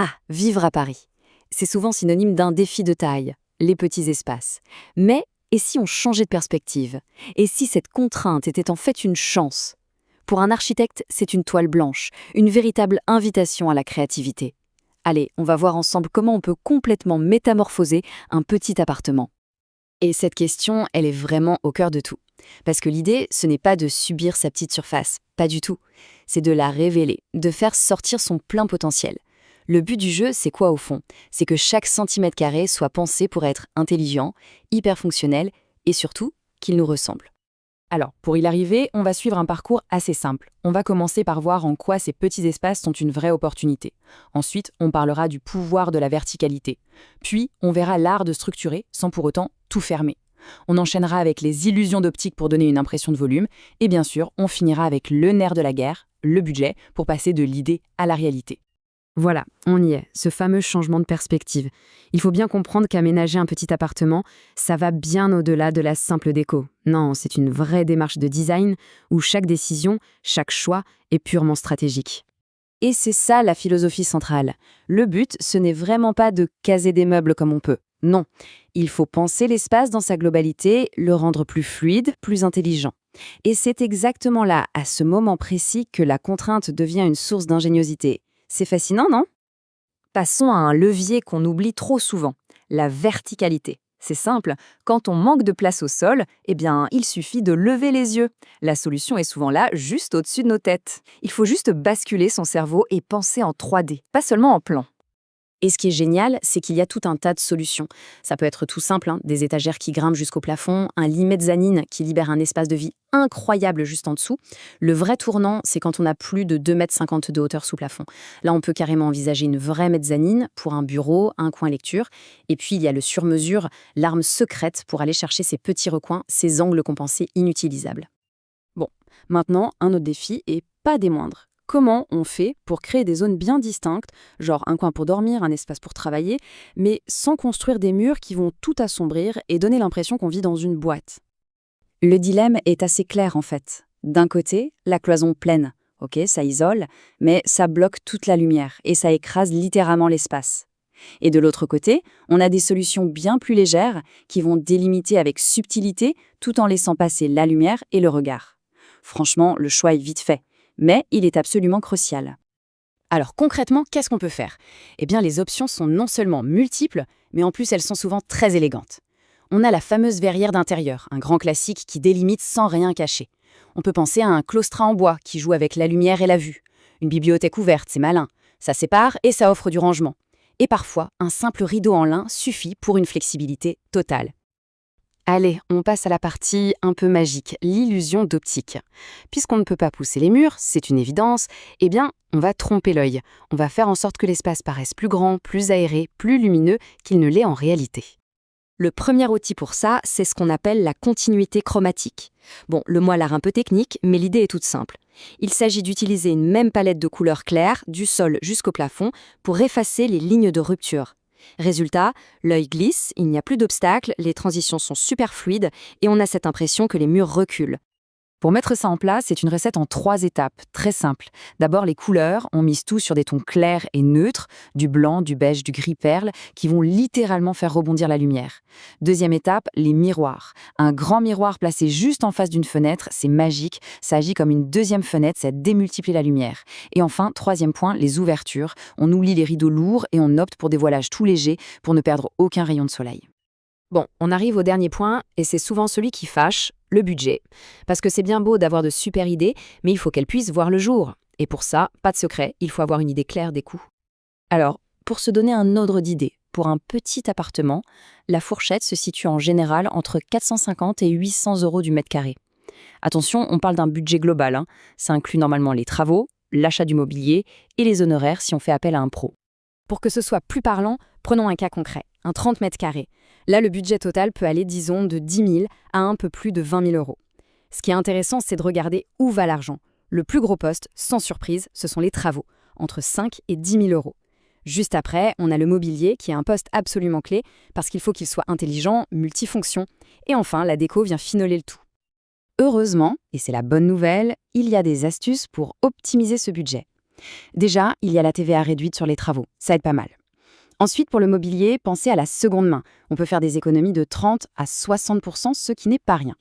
Ah, vivre à Paris. C'est souvent synonyme d'un défi de taille, les petits espaces. Mais, et si on changeait de perspective? Et si cette contrainte était en fait une chance? Pour un architecte, c'est une toile blanche, une véritable invitation à la créativité. Allez, on va voir ensemble comment on peut complètement métamorphoser un petit appartement. Et cette question, elle est vraiment au cœur de tout. Parce que l'idée, ce n'est pas de subir sa petite surface, pas du tout. C'est de la révéler, de faire sortir son plein potentiel. Le but du jeu, c'est quoi au fond? C'est que chaque centimètre carré soit pensé pour être intelligent, hyper fonctionnel et surtout qu'il nous ressemble. Alors, pour y arriver, on va suivre un parcours assez simple. On va commencer par voir en quoi ces petits espaces sont une vraie opportunité. Ensuite, on parlera du pouvoir de la verticalité. Puis, on verra l'art de structurer sans pour autant tout fermer. On enchaînera avec les illusions d'optique pour donner une impression de volume. Et bien sûr, on finira avec le nerf de la guerre, le budget, pour passer de l'idée à la réalité. Voilà, on y est, ce fameux changement de perspective. Il faut bien comprendre qu'aménager un petit appartement, ça va bien au-delà de la simple déco. Non, c'est une vraie démarche de design où chaque décision, chaque choix est purement stratégique. Et c'est ça la philosophie centrale. Le but, ce n'est vraiment pas de caser des meubles comme on peut. Non, il faut penser l'espace dans sa globalité, le rendre plus fluide, plus intelligent. Et c'est exactement là, à ce moment précis, que la contrainte devient une source d'ingéniosité. C'est fascinant, non? Passons à un levier qu'on oublie trop souvent, la verticalité. C'est simple, quand on manque de place au sol, eh bien, il suffit de lever les yeux. La solution est souvent là, juste au-dessus de nos têtes. Il faut juste basculer son cerveau et penser en 3D, pas seulement en plan. Et ce qui est génial, c'est qu'il y a tout un tas de solutions. Ça peut être tout simple, des étagères qui grimpent jusqu'au plafond, un lit mezzanine qui libère un espace de vie incroyable juste en dessous. Le vrai tournant, c'est quand on a plus de 2,50 m de hauteur sous plafond. Là, on peut carrément envisager une vraie mezzanine pour un bureau, un coin lecture. Et puis, il y a le sur-mesure, l'arme secrète pour aller chercher ces petits recoins, ces angles compensés inutilisables. Bon, maintenant, un autre défi, et pas des moindres. Comment on fait pour créer des zones bien distinctes, genre un coin pour dormir, un espace pour travailler, mais sans construire des murs qui vont tout assombrir et donner l'impression qu'on vit dans une boîte? Le dilemme est assez clair en fait. D'un côté, la cloison pleine. Ok, ça isole, mais ça bloque toute la lumière et ça écrase littéralement l'espace. Et de l'autre côté, on a des solutions bien plus légères qui vont délimiter avec subtilité tout en laissant passer la lumière et le regard. Franchement, le choix est vite fait. Mais il est absolument crucial. Alors concrètement, qu'est-ce qu'on peut faire? Eh bien, les options sont non seulement multiples, mais en plus elles sont souvent très élégantes. On a la fameuse verrière d'intérieur, un grand classique qui délimite sans rien cacher. On peut penser à un claustrat en bois qui joue avec la lumière et la vue. Une bibliothèque ouverte, c'est malin. Ça sépare et ça offre du rangement. Et parfois, un simple rideau en lin suffit pour une flexibilité totale. Allez, on passe à la partie un peu magique, l'illusion d'optique. Puisqu'on ne peut pas pousser les murs, c'est une évidence, eh bien, on va tromper l'œil. On va faire en sorte que l'espace paraisse plus grand, plus aéré, plus lumineux qu'il ne l'est en réalité. Le premier outil pour ça, c'est ce qu'on appelle la continuité chromatique. Bon, le mot a l'air un peu technique, mais l'idée est toute simple. Il s'agit d'utiliser une même palette de couleurs claires, du sol jusqu'au plafond, pour effacer les lignes de rupture. Résultat, l'œil glisse, il n'y a plus d'obstacles, les transitions sont super fluides et on a cette impression que les murs reculent. Pour mettre ça en place, c'est une recette en 3 étapes, très simple. D'abord, les couleurs, on mise tout sur des tons clairs et neutres, du blanc, du beige, du gris perle, qui vont littéralement faire rebondir la lumière. Deuxième étape, les miroirs. Un grand miroir placé juste en face d'une fenêtre, c'est magique, ça agit comme une deuxième fenêtre, ça démultiplie la lumière. Et enfin, troisième point, les ouvertures. On oublie les rideaux lourds et on opte pour des voilages tout légers pour ne perdre aucun rayon de soleil. Bon, on arrive au dernier point, et c'est souvent celui qui fâche, le budget. Parce que c'est bien beau d'avoir de super idées, mais il faut qu'elles puissent voir le jour. Et pour ça, pas de secret, il faut avoir une idée claire des coûts. Alors, pour se donner un ordre d'idée, pour un petit appartement, la fourchette se situe en général entre 450 et 800 € du mètre carré. Attention, on parle d'un budget global, Ça inclut normalement les travaux, l'achat du mobilier et les honoraires si on fait appel à un pro. Pour que ce soit plus parlant, prenons un cas concret, un 30 mètres carrés. Là, le budget total peut aller, disons, de 10 000 à un peu plus de 20 000 €. Ce qui est intéressant, c'est de regarder où va l'argent. Le plus gros poste, sans surprise, ce sont les travaux, entre 5 et 10 000 €. Juste après, on a le mobilier, qui est un poste absolument clé, parce qu'il faut qu'il soit intelligent, multifonction. Et enfin, la déco vient finoler le tout. Heureusement, et c'est la bonne nouvelle, il y a des astuces pour optimiser ce budget. Déjà, il y a la TVA réduite sur les travaux, ça aide pas mal. Ensuite, pour le mobilier, pensez à la seconde main. On peut faire des économies de 30 à 60%, ce qui n'est pas rien.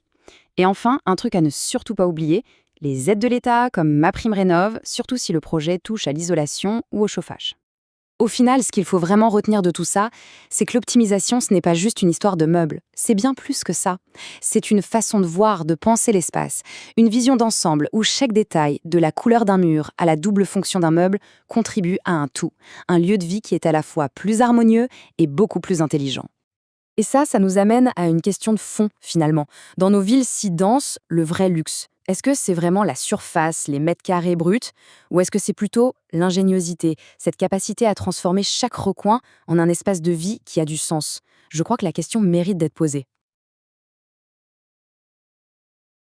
Et enfin, un truc à ne surtout pas oublier, les aides de l'État comme MaPrimeRénov', surtout si le projet touche à l'isolation ou au chauffage. Au final, ce qu'il faut vraiment retenir de tout ça, c'est que l'optimisation, ce n'est pas juste une histoire de meubles, c'est bien plus que ça. C'est une façon de voir, de penser l'espace, une vision d'ensemble où chaque détail, de la couleur d'un mur à la double fonction d'un meuble, contribue à un tout, un lieu de vie qui est à la fois plus harmonieux et beaucoup plus intelligent. Et ça nous amène à une question de fond, finalement. Dans nos villes si denses, le vrai luxe, est-ce que c'est vraiment la surface, les mètres carrés bruts, ou est-ce que c'est plutôt l'ingéniosité, cette capacité à transformer chaque recoin en un espace de vie qui a du sens? Je crois que la question mérite d'être posée.